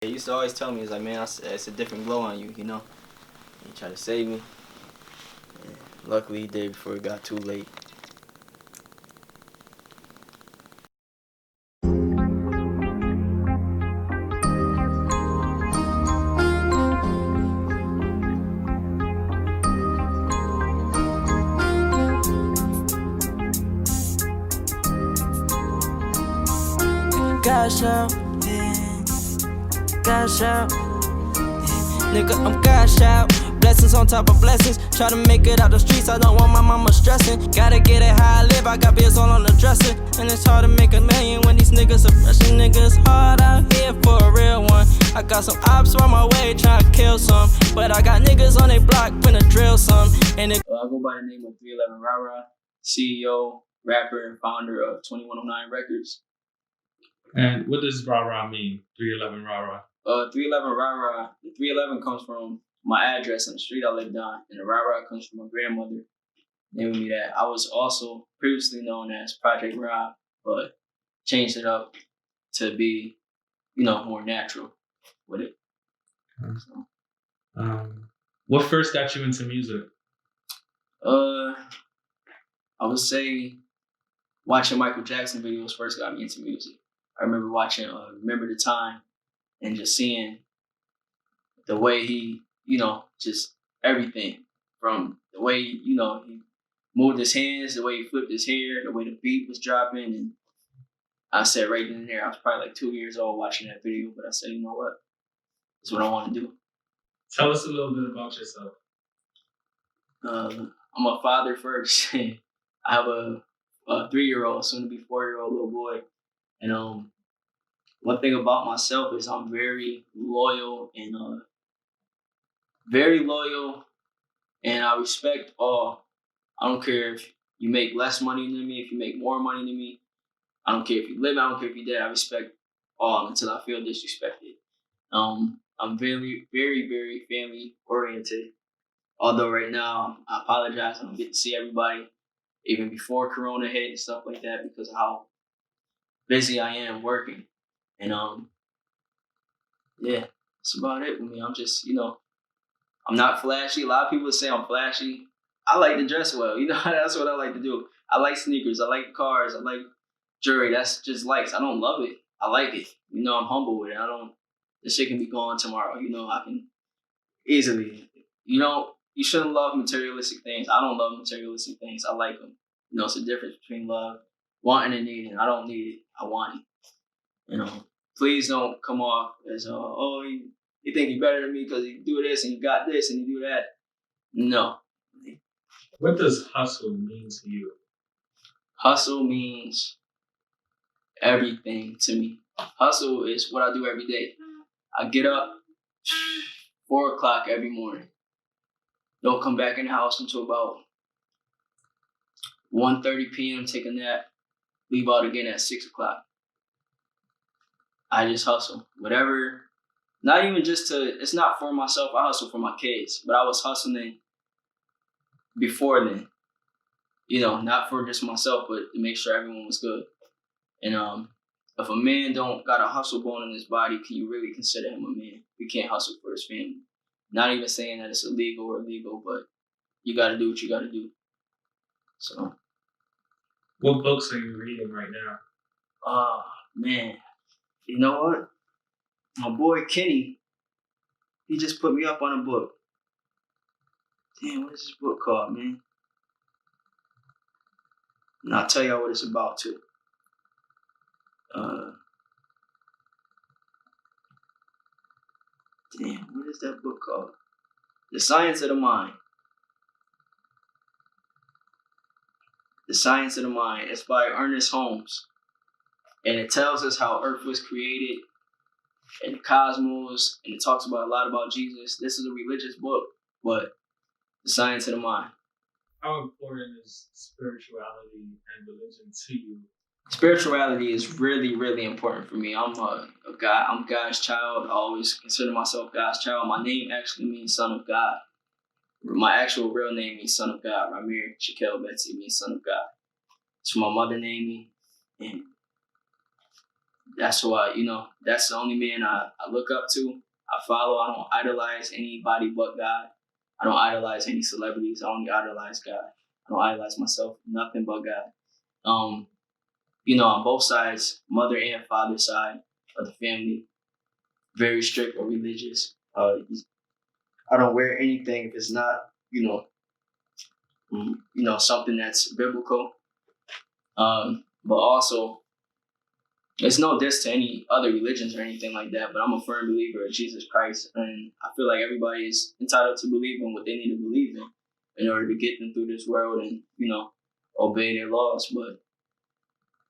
They used to always tell me, it's like, man, it's a different glow on you, you know? He tried to save me. And luckily, he did before it got too late. Cash out, yeah. Cash out, yeah. Nigga, I'm cash out. Blessings on top of blessings. Try to make it out the streets, I don't want my mama stressing. Gotta get it how I live, I got bills all on the dresser. And it's hard to make a million when these niggas are rushing. Niggas hard out here for a real one. I got some ops on my way trying to kill some. But I got niggas on they block finna drill some. And I go by the name of 311 Rah Rah, CEO, rapper, and founder of 2109 Records. And what does Rah Rah mean? 311 Rah Rah. 311 Rah Rah. The 311 comes from my address on the street I lived on, and the Rah Rah comes from my grandmother naming me that. I was also previously known as Project Rob, but changed it up to be, more natural with it. Okay. So. What first got you into music? I would say watching Michael Jackson videos first got me into music. I remember watching Remember the Time and just seeing the way he, just everything from the way, he moved his hands, the way he flipped his hair, the way the beat was dropping. And I said right in there, I was probably like 2 years old watching that video, but I said, you know what? That's what I want to do. Tell us a little bit about yourself. I'm a father first. I have a 3-year-old, soon to be 4-year-old little boy. And one thing about myself is I'm very loyal and I respect all. I don't care if you make less money than me, if you make more money than me. I don't care if you live, I don't care if you're dead. I respect all until I feel disrespected. I'm very, very, very family oriented. Although right now, I apologize, I don't get to see everybody, even before Corona hit and stuff like that, because of how busy I am working. And yeah, that's about it with me. I'm just, I'm not flashy. A lot of people say I'm flashy. I like to dress well. That's what I like to do. I like sneakers. I like cars. I like jewelry. That's just likes. I don't love it. I like it. I'm humble with it. This shit can be gone tomorrow. I can easily. You shouldn't love materialistic things. I don't love materialistic things. I like them. It's a difference between love, wanting and needing. I don't need it. I want it. Please don't come off as, you think you're better than me because you do this and you got this and you do that. No. What does hustle mean to you? Hustle means everything to me. Hustle is what I do every day. I get up 4 o'clock every morning. Don't come back in the house until about 1:30 p.m., take a nap, leave out again at 6 o'clock. I just hustle. Whatever, not even just it's not for myself, I hustle for my kids, but I was hustling before then. Not for just myself, but to make sure everyone was good. And if a man don't got a hustle bone in his body, can you really consider him a man? We can't hustle for his family. Not even saying that it's illegal or illegal, but you got to do what you got to do. So. What books are you reading right now? Oh, man. You know what? My boy Kenny, he just put me up on a book. Damn, what is this book called, man? And I'll tell y'all what it's about, too. Damn, what is that book called? The Science of the Mind. The Science of the Mind. It's by Ernest Holmes. And it tells us how Earth was created and the cosmos. And it talks about a lot about Jesus. This is a religious book, but The Science of the Mind. How important is spirituality and religion to you? Spirituality is really, really important for me. I'm God's child. I always consider myself God's child. My name actually means son of God. My actual real name means son of God. Ramir Shaquille Betsy means son of God. So my mother named me. And that's who that's the only man I look up to. I follow. I don't idolize anybody but God. I don't idolize any celebrities. I only idolize God. I don't idolize myself. Nothing but God. Um, on both sides, mother and father side of the family, very strict or religious. I don't wear anything if it's not, something that's biblical. But also, it's no diss to any other religions or anything like that. But I'm a firm believer in Jesus Christ, and I feel like everybody is entitled to believe in what they need to believe in order to get them through this world and obey their laws. But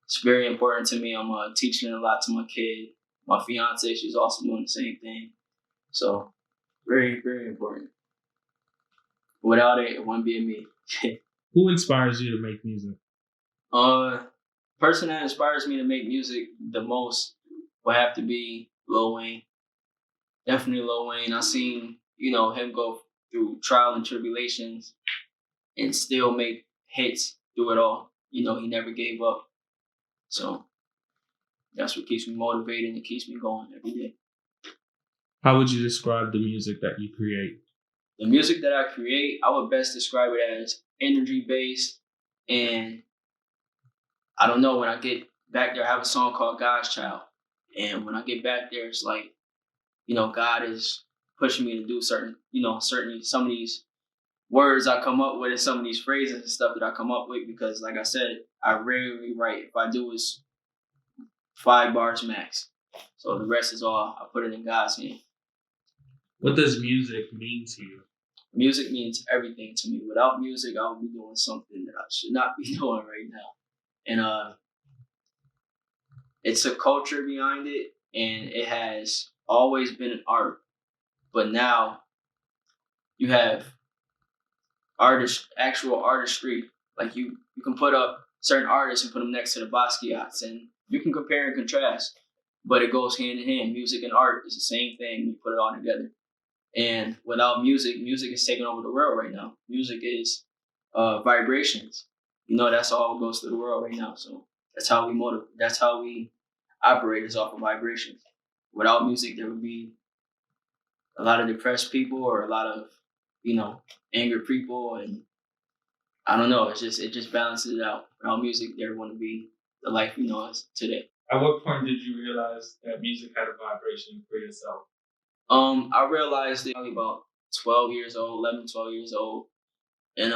it's very important to me. I'm teaching a lot to my kid. My fiance, she's also doing the same thing. So very, very important. Without it wouldn't be me. Who inspires you to make music? Person that inspires me to make music the most would have to be Lil Wayne. Definitely Lil Wayne. I've seen, him go through trial and tribulations and still make hits through it all. He never gave up. So that's what keeps me motivated and keeps me going every day. How would you describe the music that you create? The music that I create, I would best describe it as energy based. And I don't know, when I get back there, I have a song called God's Child. And when I get back there, it's like, God is pushing me to do certain some of these words I come up with and some of these phrases and stuff that I come up with, because like I said, I rarely write. If I do, it's 5 bars max. So the rest is all I put it in God's hand. What does music mean to you? Music means everything to me. Without music, I would be doing something that I should not be doing right now. And it's a culture behind it, and it has always been an art. But now you have actual artistry. Like you can put up certain artists and put them next to the Basquiat's, and you can compare and contrast. But it goes hand in hand. Music and art is the same thing. You put it all together. And without music is taking over the world right now. Music is vibrations. That's all goes through the world right now. So that's how we motivate. That's how we operate, is off of vibrations. Without music, there would be a lot of depressed people or a lot of, angry people, and I don't know. It just balances it out. Without music, there wouldn't be the life we know as today. At what point did you realize that music had a vibration for yourself? I realized it probably about 12 years old, 11, 12 years old. And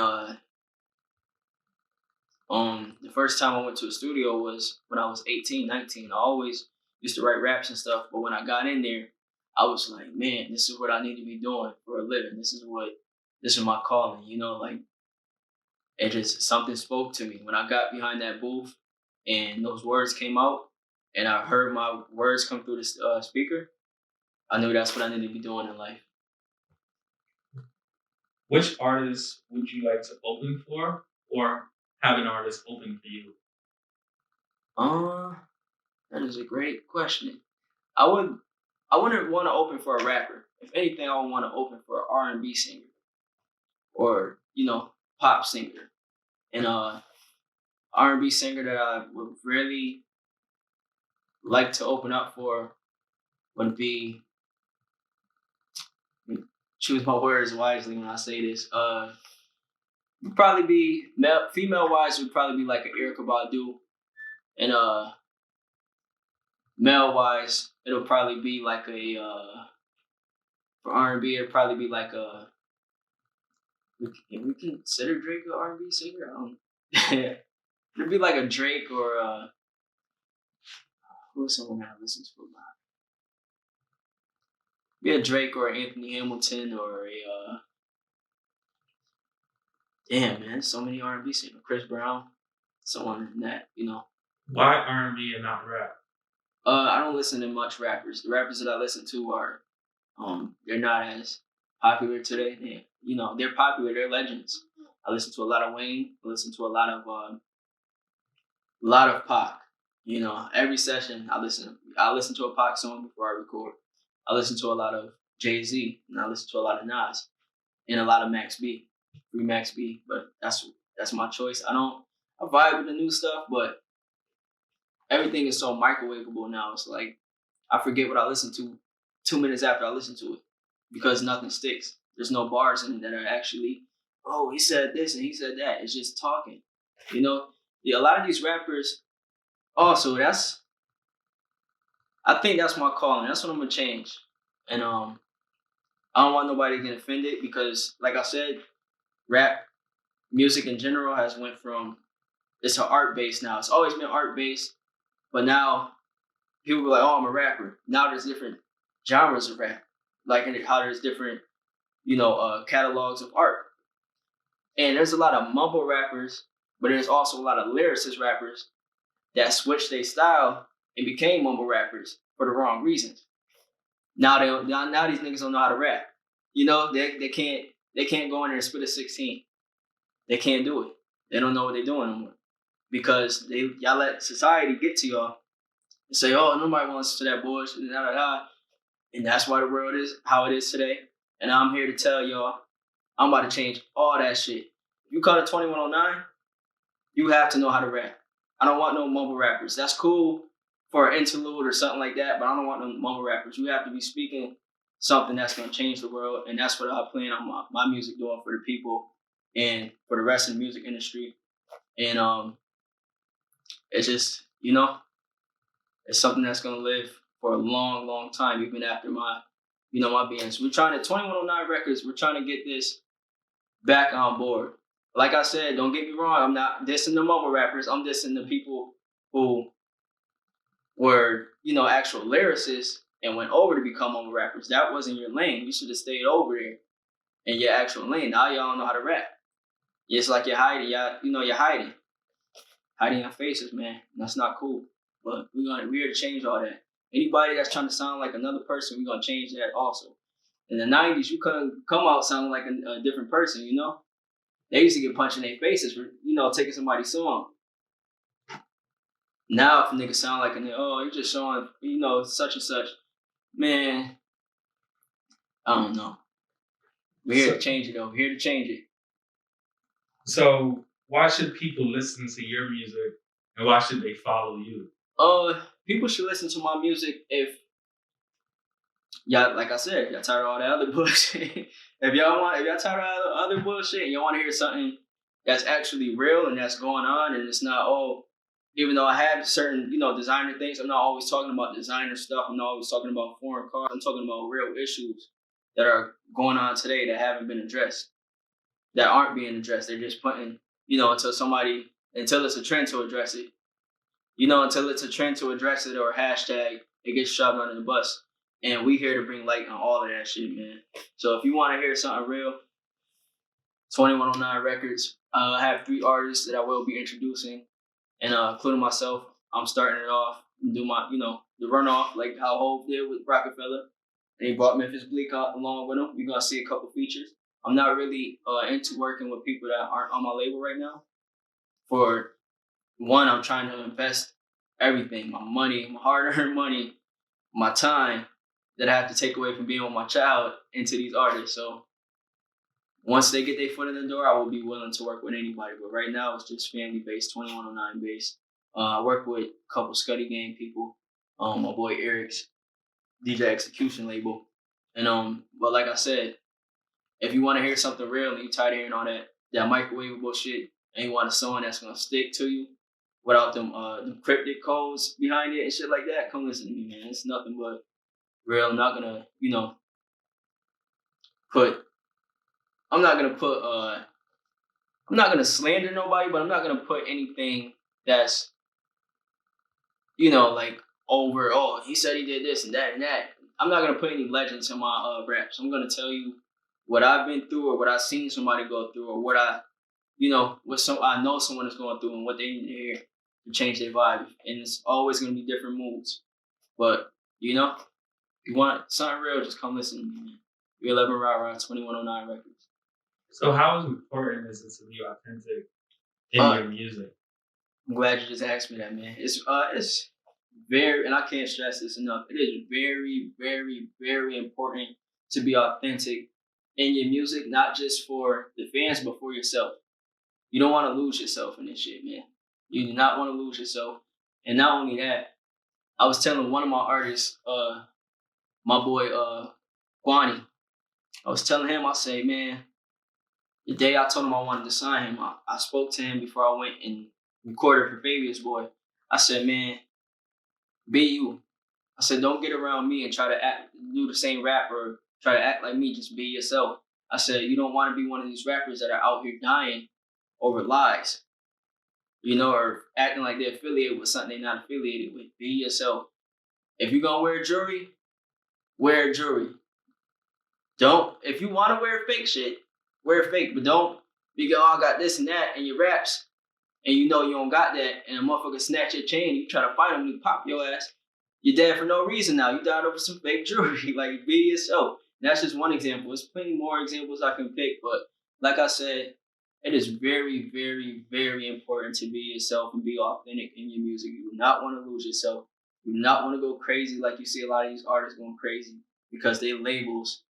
the first time I went to a studio was when I was 18, 19. I always used to write raps and stuff, but when I got in there, I was like, man, this is what I need to be doing for a living. This is my calling, like it just, something spoke to me. When I got behind that booth and those words came out and I heard my words come through the speaker, I knew that's what I needed to be doing in life. Which artist would you like to open for, or have an artist open for you? That is a great question. I wouldn't want to open for a rapper. If anything, I would want to open for an R&B singer or, pop singer. And R&B singer that I would really like to open up for would be, choose my words wisely when I say this, would probably be female wise would probably be like an Erykah Badu, and male wise it'll probably be like a for R&B it'll probably be like a, can we consider Drake an R&B singer? I don't. It'd be like a Drake or who's someone that I listen to a lot? Be a Drake or Anthony Hamilton or a damn man, so many R&B singers. Chris Brown, someone in that, Why R&B and not rap? I don't listen to much rappers. The rappers that I listen to are, they're not as popular today. They're popular. They're legends. I listen to a lot of Wayne. I listen to a lot of Pac. Every session I listen to a Pac song before I record. I listen to a lot of Jay-Z, and I listen to a lot of Nas, and a lot of Max B, free Max B. But that's my choice. I vibe with the new stuff, but everything is so microwavable now. It's like I forget what I listened to 2 minutes after I listen to it because nothing sticks. There's no bars in it that are actually, oh, he said this and he said that. It's just talking. You know, yeah, a lot of these rappers. Also, I think that's my calling. That's what I'm gonna change. And I don't want nobody to get offended because, like I said, rap music in general has went from it's an art base now. It's always been art based, but now people be like, "Oh, I'm a rapper." Now there's different genres of rap, like how there's different, catalogs of art. And there's a lot of mumble rappers, but there's also a lot of lyricist rappers that switched their style and became mumble rappers for the wrong reasons. Now these niggas don't know how to rap. You know, they can't go in there and spit a 16. They can't do it. They don't know what they're doing anymore. Because y'all let society get to y'all and say, oh, nobody wants to that bullshit, and that's why the world is how it is today. And I'm here to tell y'all, I'm about to change all that shit. If you come to 2109, you have to know how to rap. I don't want no mumble rappers. That's cool for an interlude or something like that, but I don't want no mumble rappers. You have to be speaking something that's going to change the world, and that's what I plan on my music doing for the people and for the rest of the music industry. And it's just, it's something that's going to live for a long, long time, even after my bands. We're trying to 2109 Records. We're trying to get this back on board. Like I said, don't get me wrong. I'm not dissing the mumble rappers. I'm dissing the people who were, actual lyricists and went over to become mumble rappers. That wasn't your lane. You should have stayed over there in your actual lane. Now y'all don't know how to rap. It's like you're hiding. You're hiding your faces, man. That's not cool. But we're here to change all that. Anybody that's trying to sound like another person, we're gonna change that also. In the 90s, you couldn't come out sounding like a different person, They used to get punched in their faces for, taking somebody's song. Now, if a nigga sound like you're just showing, such and such, man, I don't know. We're here to change it, though. We're here to change it. So, why should people listen to your music, and why should they follow you? People should listen to my music if y'all, like I said, y'all tired of all that other bullshit. If y'all tired of all the other bullshit and y'all want to hear something that's actually real and that's going on, and it's not, even though I have certain, designer things, I'm not always talking about designer stuff. I'm not always talking about foreign cars. I'm talking about real issues that are going on today that haven't been addressed, that aren't being addressed. They're just putting, until it's a trend to address it. Until it's a trend to address it or a hashtag, it gets shoved under the bus. And we here to bring light on all of that shit, man. So if you want to hear something real, 2109 Records. I have 3 artists that I will be introducing, and including myself. I'm starting it off and do my, the runoff, like how Hov did with Rockefeller. And he brought Memphis Bleak out along with him. You're going to see a couple features. I'm not really into working with people that aren't on my label right now. For one, I'm trying to invest everything, my money, my hard-earned money, my time that I have to take away from being with my child into these artists. So once they get their foot in the door, I will be willing to work with anybody. But right now, it's just family-based, 2109 based. I work with a couple Scuddy Gang people, my boy Eric's DJ Execution label. And but like I said, if you want to hear something real and you tired of hearing all that microwavable shit, and you want a song that's gonna stick to you without them cryptic codes behind it and shit like that, come listen to me, man. It's nothing but real. I'm not gonna, I'm not gonna slander nobody, but I'm not gonna put anything that's, like over, he said he did this and that and that. I'm not gonna put any legends in my raps. I'm gonna tell you what I've been through or what I've seen somebody go through or what I know someone is going through and what they need to hear to change their vibe. And it's always gonna be different moods. But if you want something real, just come listen to me, man. You're 11 Rah Rah, 2109 Records. So how important is it to be authentic in your music? I'm glad you just asked me that, man. It's very, and I can't stress this enough, it is very, very, very important to be authentic in your music, not just for the fans, but for yourself. You don't want to lose yourself in this shit, man. You do not want to lose yourself. And not only that, I was telling one of my artists, my boy Guani, I was telling him, I say, man, the day I told him I wanted to sign him, I spoke to him before I went and recorded for Fabius Boy. I said, man, be you. I said, don't get around me and try to do the same rap or try to act like me. Just be yourself. I said, you don't want to be one of these rappers that are out here dying over lies, or acting like they're affiliated with something they're not affiliated with. Be yourself. If you're going to wear jewelry, wear jewelry. If you want to wear fake shit, wear fake, but don't be I got this and that in your raps, and you don't got that, and a motherfucker snatch your chain, you try to fight him, and he pop your ass. You're dead for no reason now. You died over some fake jewelry. Like, be yourself. And that's just one example. There's plenty more examples I can pick, but like I said, it is very, very, very important to be yourself and be authentic in your music. You do not want to lose yourself. You do not want to go crazy like you see a lot of these artists going crazy because they labels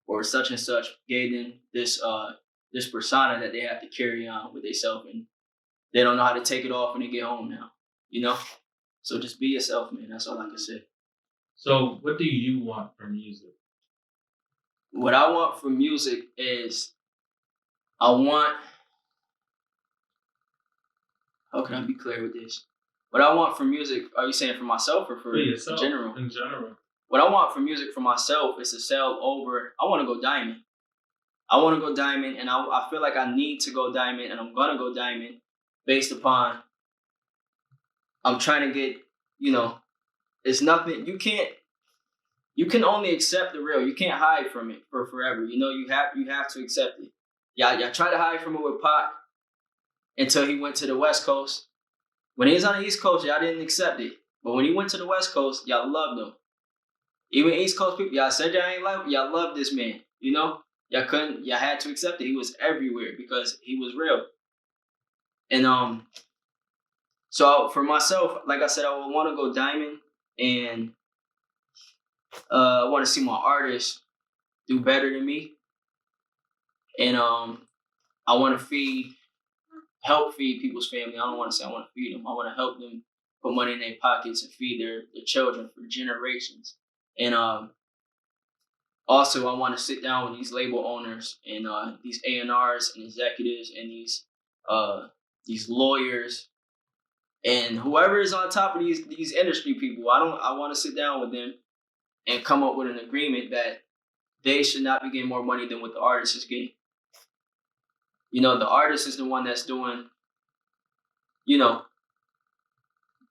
or such and such gave them this persona that they have to carry on with themselves, and they don't know how to take it off when they get home now. So just be yourself, man. That's all I can say. So what do you want from music? What I want from music is how can I be clear with this? What I want from music, are you saying for myself or for yourself, in general? In general. What I want from music for myself is to sell over. I want to go diamond. I want to go diamond, and I feel like I need to go diamond, and I'm going to go diamond based upon I'm trying to get, it's nothing. You can only accept the real. You can't hide from it for forever. You have to accept it. Y'all tried to hide from it with Pac until he went to the West Coast. When he was on the East Coast, y'all didn't accept it. But when he went to the West Coast, y'all loved him. Even East Coast people, y'all said y'all ain't like him. Y'all loved this man. Y'all had to accept it. He was everywhere because he was real. And so for myself, like I said, I would want to go diamond, and I want to see my artists do better than me. And I want to help feed people's family. I don't want to say I want to feed them. I want to help them put money in their pockets and feed their children for generations. And also, I want to sit down with these label owners and these A&Rs and executives and these lawyers and whoever is on top of these industry people. I want to sit down with them and come up with an agreement that they should not be getting more money than what the artist is getting. The artist is the one that's doing,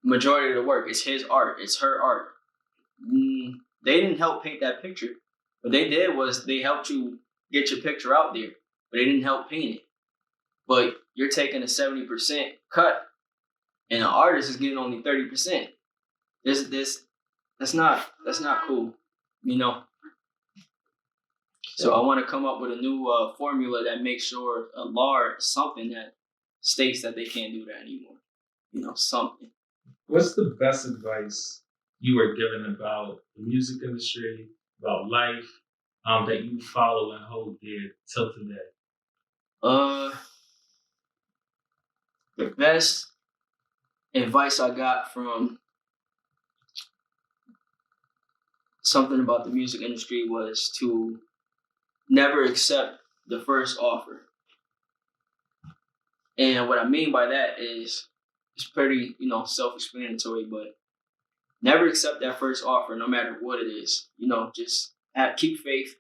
majority of the work. It's his art. It's her art. They didn't help paint that picture. What they did was they helped you get your picture out there, but they didn't help paint it. But you're taking a 70% cut, and the artist is getting only 30%. That's not cool, So I want to come up with a new formula that makes sure a law or something that states that they can't do that anymore. Something. What's the best advice you were given about the music industry, about life, that you follow and hold dear till today? The best advice I got from something about the music industry was to never accept the first offer. And what I mean by that is, it's pretty, self-explanatory, but never accept that first offer, no matter what it is. Just keep faith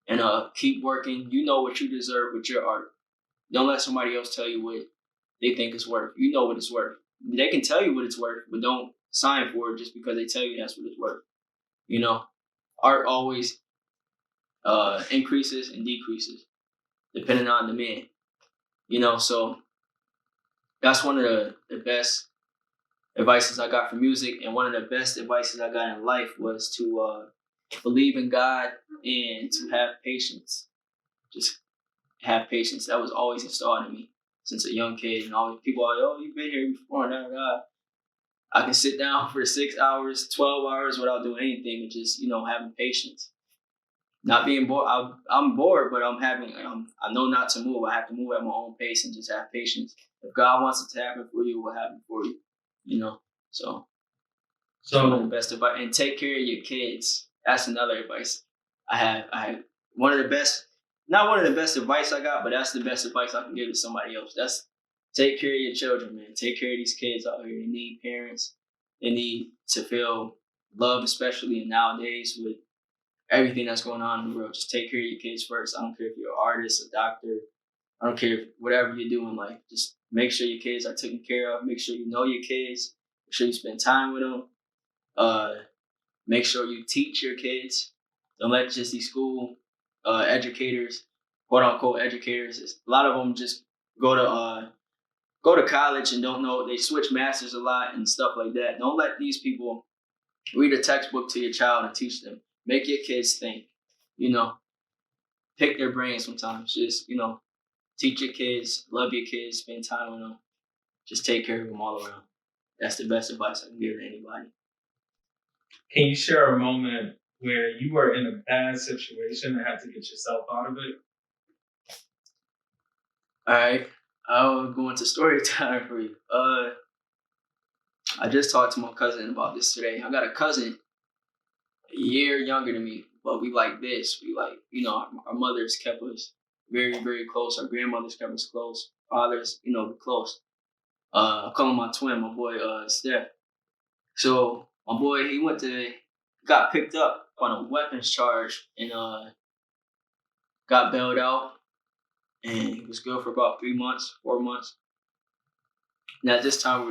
and keep working. You know what you deserve with your art. Don't let somebody else tell you what they think it's worth. You know what it's worth. They can tell you what it's worth, but don't sign for it just because they tell you that's what it's worth. Art always increases and decreases depending on demand. So that's one of the best advices I got for music, and one of the best advices I got in life was to believe in God and to have patience. Just have patience. That was always installed in me since a young kid. And always people are like, oh, you've been here before. Now, God, I can sit down for 6 hours, 12 hours without doing anything and just, having patience. Not being bored. I'm bored, but I know not to move. I have to move at my own pace and just have patience. If God wants it to happen for you, it will happen for you. So So one of the best advice. And take care of your kids. That's another advice I have. I have one of the best, not one of the best advice I got, but that's the best advice I can give to somebody else. That's take care of your children, man. Take care of these kids out here. They need parents. They need to feel love, especially nowadays with everything that's going on in the world. Just take care of your kids first. I don't care if you're an artist, a doctor. I don't care if whatever you do in life. Just make sure your kids are taken care of. Make sure you know your kids. Make sure you spend time with them. Make sure you teach your kids. Don't let just these school educators, quote unquote educators. A lot of them just go to college and don't know. They switch masters a lot and stuff like that. Don't let these people read a textbook to your child and teach them. Make your kids think. Pick their brains sometimes. Just teach your kids, love your kids, spend time with them. Just take care of them all around. That's the best advice I can give to anybody. can you share a moment where you were in a bad situation and had to get yourself out of it? All right, I'll go into story time for you. I just talked to my cousin about this today. I got a cousin a year younger than me, but we like this. We like, our mothers kept us very, very close. Our grandmothers kept us close. Fathers, close. I call him my twin, my boy, Steph. So my boy, he got picked up on a weapons charge and got bailed out. And he was good for about 3 months, 4 months. And at this time,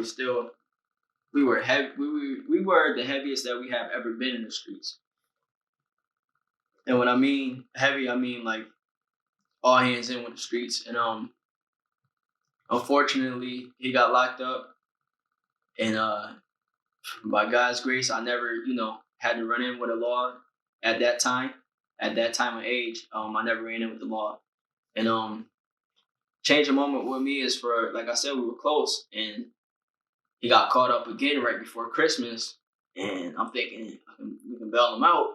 we were heavy. We were the heaviest that we have ever been in the streets. And when I mean heavy, I mean like all hands in with the streets. And unfortunately, he got locked up. And by God's grace, I never, had to run in with a law at that time. At that time of age, I never ran in with the law. And change a moment with me is for, like I said, we were close, and he got caught up again right before Christmas. And I'm thinking we can bail him out.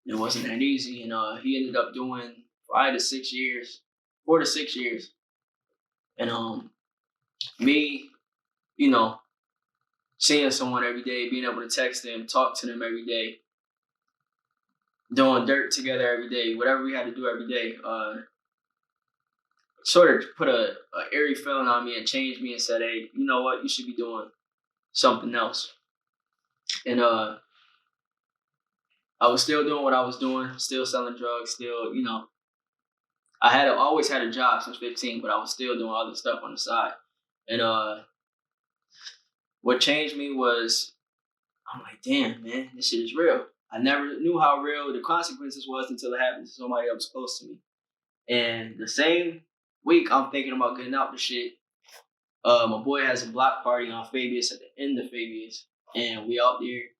It wasn't that easy, and he ended up doing 4 to 6 years. And me, seeing someone every day, being able to text them, talk to them every day, doing dirt together every day, whatever we had to do every day, sort of put a eerie feeling on me and changed me and said, hey, you know what? You should be doing something else. And I was still doing what I was doing, still selling drugs, still, I always had a job since 15, but I was still doing other stuff on the side. And what changed me was, I'm like, damn, man, this shit is real. I never knew how real the consequences was until it happened to somebody else close to me. And the same week, I'm thinking about getting out the shit. My boy has a block party on Fabius at the end of Fabius, and we out there.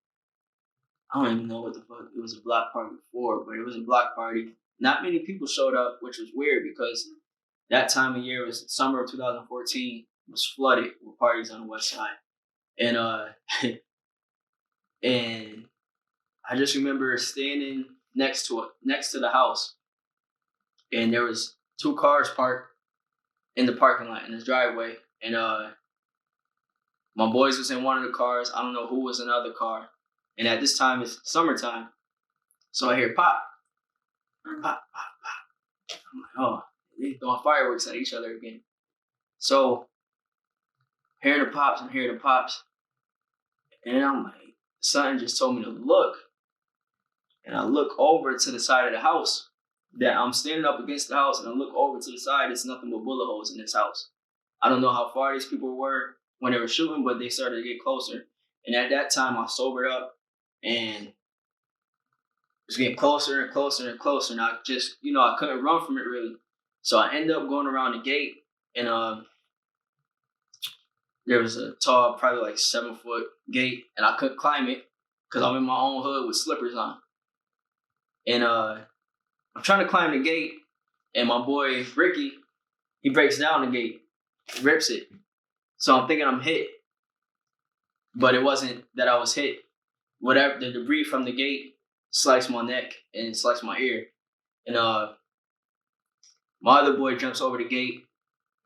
I don't even know what the fuck it was a block party for, but it was a block party. Not many people showed up, which was weird because that time of year was summer of 2014. It was flooded with parties on the west side, and and I just remember standing next to the house, and there was 2 cars parked in the parking lot in the driveway, and my boys was in one of the cars. I don't know who was in the other car, and at this time it's summertime, so I hear pop, pop, pop, pop. I'm like, oh, they throwing fireworks at each other again. So hearing the pops, and I'm like, something just told me to look, and I look over to the side of the house. That I'm standing up against the house, and I look over to the side. It's nothing but bullet holes in this house. I don't know how far these people were when they were shooting, but they started to get closer. And at that time, I sobered up, and it was getting closer and closer and closer. And I just, I couldn't run from it really. So I ended up going around the gate, and there was a tall, probably like 7-foot gate, and I couldn't climb it because I'm in my own hood with slippers on. And I'm trying to climb the gate, and my boy Ricky, he breaks down the gate, rips it. So I'm thinking I'm hit, but it wasn't that I was hit. Whatever, the debris from the gate sliced my neck and sliced my ear. And my other boy jumps over the gate,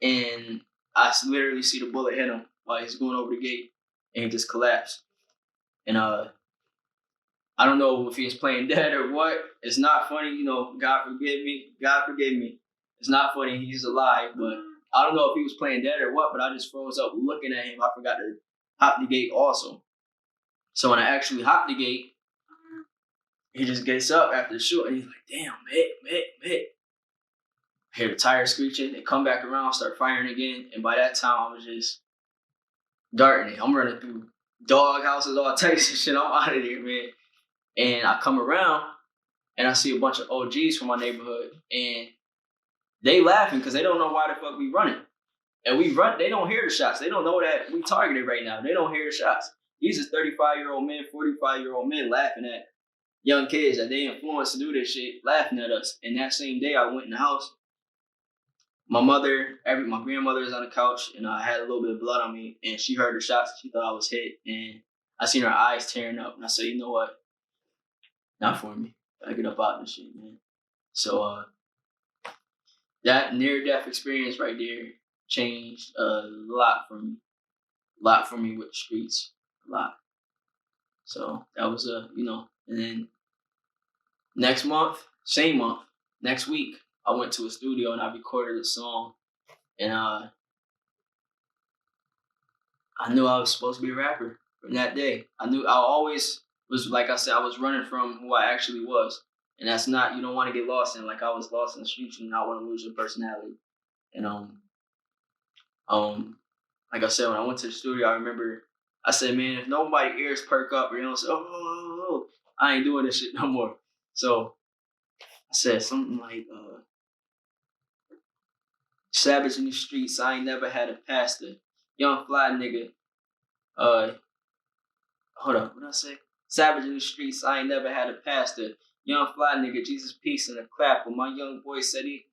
and I literally see the bullet hit him while he's going over the gate. and he just collapsed. And I don't know if he was playing dead or what. It's not funny, you know. God forgive me. God forgive me. It's not funny. He's alive, but I don't know if he was playing dead or what. But I just froze up looking at him. I forgot to hop the gate also. So when I actually hop the gate, he just gets up after the shoot, and he's like, "Damn, mate." Hear the tires screeching. They come back around, start firing again, and by that time I was just darting it. I'm running through dog houses, all types of shit. I'm out of there, man. And I come around and I see a bunch of OGs from my neighborhood, and they laughing because they don't know why the fuck we running. And we run, they don't hear the shots. They don't know that we targeted right now. They don't hear the shots. These are 35-year-old men, 45-year-old men laughing at young kids that they influenced to do this shit, laughing at us. And that same day I went in the house. My grandmother is on the couch, and I had a little bit of blood on me, and she heard the shots. She thought I was hit, and I seen her eyes tearing up, and I said, you know what? Not for me. I get up out of this shit, man. So that near-death experience right there changed a lot for me. A lot for me with the streets. A lot. So that was and then next week, I went to a studio and I recorded a song, and I knew I was supposed to be a rapper from that day. I knew I always was, like I said, I was running from who I actually was. And that's not, you don't want to get lost in, like I was lost in the streets and not want to lose your personality. And like I said, when I went to the studio, I remember I said, man, if nobody ears perk up or you don't say, oh, I ain't doing this shit no more. So I said something like, savage in the streets, I ain't never had a pastor. Young fly nigga. Hold up, what did I say? Savage in the streets, I ain't never had a pastor. Young fly nigga, Jesus peace and a clap. But my young boy said he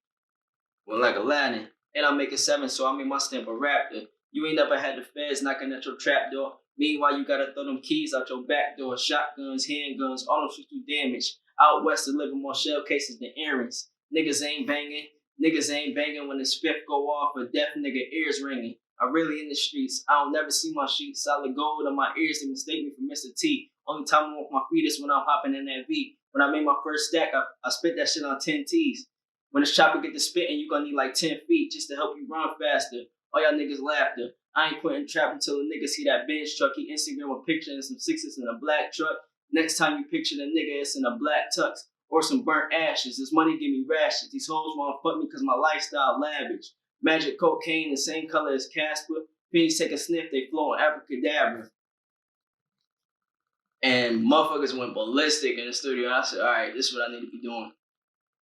went like Aladdin. And I'm making 7, so I made my stamp a raptor. You ain't never had the feds knocking at your trap door. Meanwhile, you gotta throw them keys out your back door. Shotguns, handguns, all them shit do damage. Out west, delivering more shell cases than errands. Niggas ain't banging when the spiff go off. A deaf nigga ears ringing. I'm really in the streets. I don't never see my sheets. Solid gold on my ears. They mistake me for Mr. T. Only time I walk my feet is when I'm hopping in that V. When I made my first stack, I spit that shit on 10 T's. When this chopper get to spitting, you gonna need like 10 feet just to help you run faster. All y'all niggas laughter. I ain't quitting trap until the nigga see that Benz truck. He Instagram a picture and some 6s in a black truck. Next time you picture the nigga, it's in a black tux or some burnt ashes. This money give me rashes. These hoes wanna fuck me cause my lifestyle lavish. Magic cocaine, the same color as Casper. Pennies take a sniff, they flow on abracadabra. And motherfuckers went ballistic in the studio. And I said, all right, this is what I need to be doing.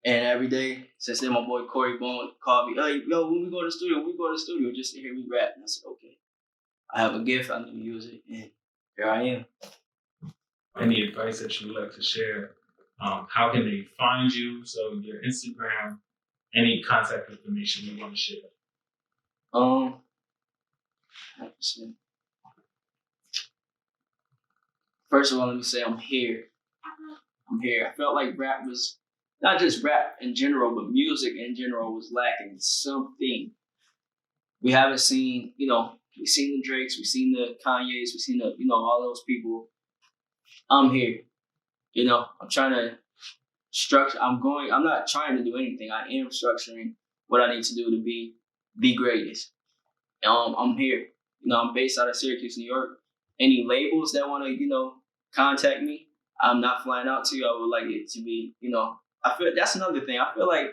And every day, since then, my boy Corey Bone called me, hey, yo, when we go to the studio, just to hear me rap. And I said, okay, I have a gift, I need to use it. And here I am. Any advice that you would like to share? How can they find you? So your Instagram, any contact information you want to share? First of all, let me say I'm here. I felt like rap was, not just rap in general, but music in general was lacking something. We haven't seen, we've seen the Drakes, we've seen the Kanyes, we've seen the, all those people. I'm here. I'm trying to structure, I'm not trying to do anything. I am structuring what I need to do to be the greatest. I'm here. I'm based out of Syracuse, New York. Any labels that want to, contact me, I'm not flying out to you. I would like it to be, I feel that's another thing. I feel like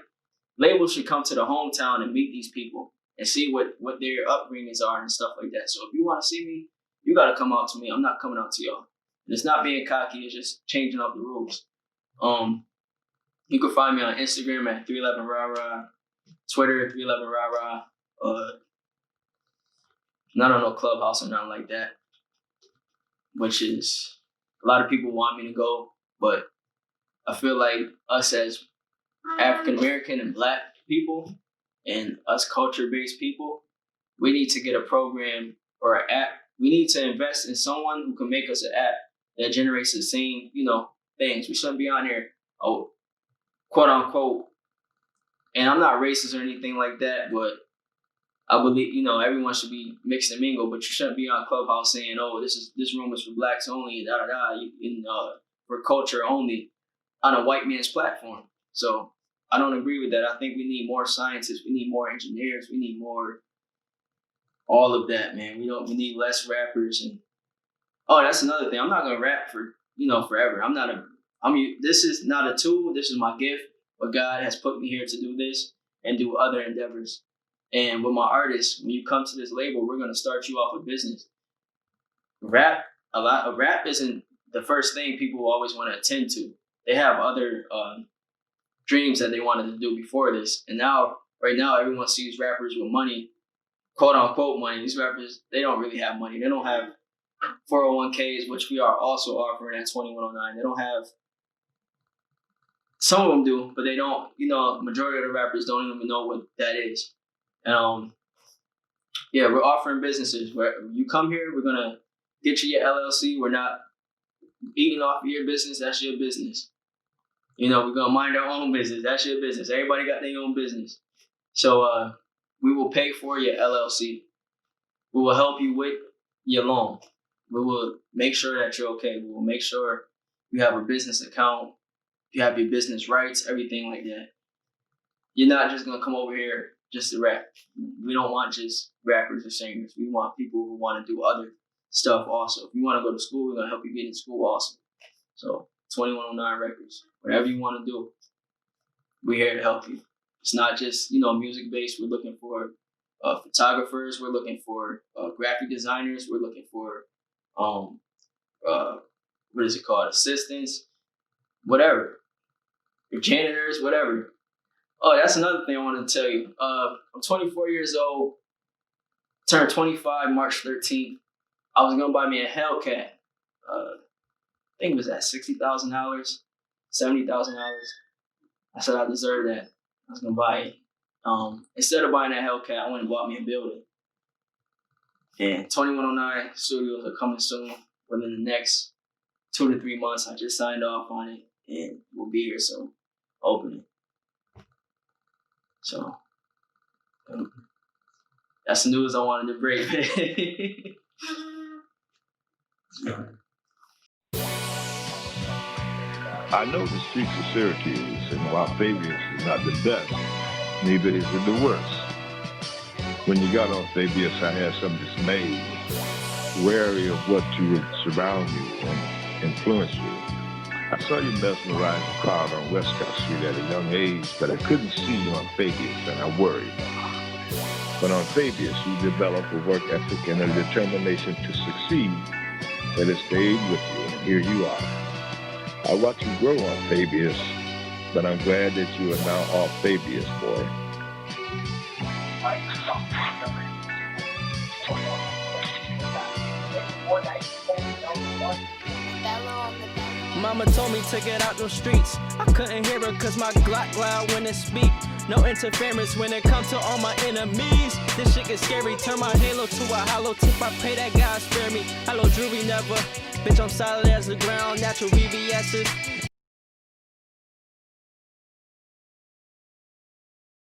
labels should come to the hometown and meet these people and see what their upbringings are and stuff like that. So if you want to see me, you got to come out to me. I'm not coming out to y'all. And it's not being cocky. It's just changing up the rules. You can find me on Instagram at 311 Rah Rah, Twitter 311 Rah Rah. Not on no Clubhouse or nothing like that, which is a lot of people want me to go, but I feel like us as African American and Black people and us culture-based people, we need to get a program or an app. We need to invest in someone who can make us an app that generates the same, things. We shouldn't be on here, quote unquote. And I'm not racist or anything like that, but I believe, everyone should be mixed and mingled, but you shouldn't be on Clubhouse saying, "Oh, this room is for blacks only," da da da, for culture only, on a white man's platform. So I don't agree with that. I think we need more scientists, we need more engineers, we need more all of that, man. We need less rappers. And that's another thing. I'm not gonna rap for forever. This is not a tool. This is my gift. But God has put me here to do this and do other endeavors. And with my artists, when you come to this label, we're gonna start you off a business. Rap isn't the first thing people always want to attend to. They have other dreams that they wanted to do before this, and right now, everyone sees rappers with money, quote unquote money. These rappers, they don't really have money. They don't have 401ks, which we are also offering at 2109. They don't have. Some of them do, but they don't. Majority of the rappers don't even know what that is. And we're offering businesses where you come here, we're gonna get you your LLC. We're not eating off of your business. That's your business. We're gonna mind our own business. That's your business. Everybody got their own business. So we will pay for your LLC. We will help you with your loan. We will make sure that you're okay. We will make sure you have a business account, you have your business rights, everything like that. You're not just gonna come over here just to rap. We don't want just rappers or singers. We want people who want to do other stuff also. If you want to go to school, we're gonna help you get in school also. So 2109 Records, whatever you want to do, we're here to help you. It's not just music based. We're looking for photographers. We're looking for graphic designers. We're looking for what is it called? Assistants, whatever, your janitors, whatever. Oh, that's another thing I wanted to tell you. I'm 24 years old, turned 25 March 13th. I was gonna buy me a Hellcat. I think it was at $60,000, $70,000. I said I deserve that. I was gonna buy it. Instead of buying that Hellcat, I went and bought me a building. And 2109 studios are coming soon. Within the next 2 to 3 months, I just signed off on it, and we'll be here soon, opening. So that's the news I wanted to break. I know the streets of Syracuse, and while Fabius is not the best, neither is it the worst. When you got on Fabius, I had some dismay, wary of what would surround you and influence you. I saw you mesmerize the crowd on Westcott Street at a young age, but I couldn't see you on Fabius, and I worried. But on Fabius, you developed a work ethic and a determination to succeed that has stayed with you, and here you are. I watched you grow on Fabius, but I'm glad that you are now off Fabius, boy. Mama told me to get out those streets. I couldn't hear her cause my Glock loud when it speak. No interference when it comes to all my enemies. This shit gets scary. Turn my halo to a hollow tip. I pray that God spare me. Hello, jewelry never. Bitch, I'm solid as the ground. Natural VVS's.